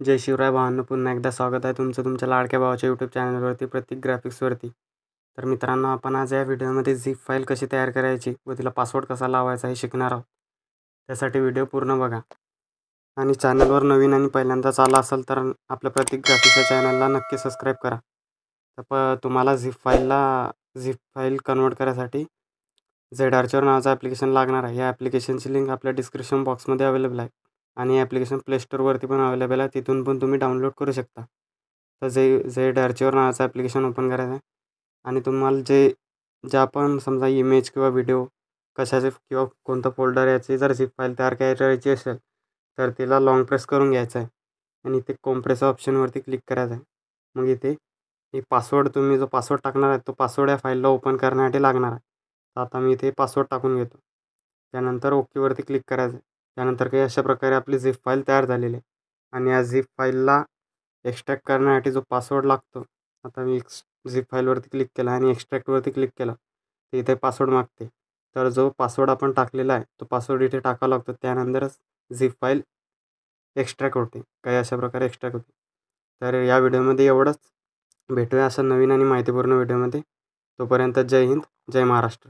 जय शिवराय भावांनो, पुन्हा एकदा स्वागत आहे तुमचं तुमच्या लाडक्या भावाच्या यूट्यूब चॅनलवरती प्रतीक ग्राफिक्सवरती. तर मित्रांनो, आपण आज या व्हिडिओमध्ये झिप फाईल कशी तयार करायची व तिला पासवर्ड कसा लावायचा हे शिकणार आहोत. त्यासाठी व्हिडिओ पूर्ण बघा आणि चॅनलवर नवीन आणि पहिल्यांदाच आला असेल तर आपल्या प्रतीक ग्राफिक्सच्या चॅनलला नक्की सबस्क्राईब करा. तर तुम्हाला झिप फाईल कन्वर्ट करायसाठी झेडआर्चर नावाचं ॲप्लिकेशन लागणार आहे. या ॲप्लिकेशनची लिंक आपल्या डिस्क्रिप्शन बॉक्समध्ये अवेलेबल आहे आणि ॲप्लिकेशन प्ले स्टोअरवरती पण अवेलेबल आहे, तिथून पण तुम्ही डाउनलोड करू शकता. तर झेडआर्चर नावाचं ॲप्लिकेशन ओपन करायचं आहे आणि तुम्हाला ज्या पण समजा इमेज किंवा व्हिडिओ कशाचे किंवा कोणतं फोल्डर याची जर झिप फाईल तयार करायची असेल तर तिला लॉंग प्रेस करून घ्यायचं आहे आणि इथे कॉम्प्रेस ऑप्शनवरती क्लिक करायचं आहे. मग इथे पासवर्ड तुम्ही जो पासवर्ड टाकणार आहे तो पासवर्ड या फाईलला ओपन करण्यासाठी लागणार आहे. तर आता मी इथे पासवर्ड टाकून घेतो. त्यानंतर ओकेवरती क्लिक करायचं आहे. त्यानंतर काही अशा प्रकारे आपली झिप फाईल तयार झालेली आहे आणि या झिप फाईलला एक्स्ट्रॅक्ट करण्यासाठी जो पासवर्ड लागतो, आता मी झिप फाईलवरती क्लिक केला आणि एक्स्ट्रॅक्टवरती क्लिक केलं तर इथे पासवर्ड मागते. तर जो पासवर्ड आपण टाकलेला आहे तो पासवर्ड इथे टाकावा लागतो, त्यानंतरच झिप फाईल एक्स्ट्रॅक्ट होते. काही अशा प्रकारे एक्स्ट्रॅक्ट होते. तर या व्हिडिओमध्ये एवढंच. भेटूया असं नवीन आणि माहितीपूर्ण व्हिडिओमध्ये. तोपर्यंत जय हिंद, जय महाराष्ट्र.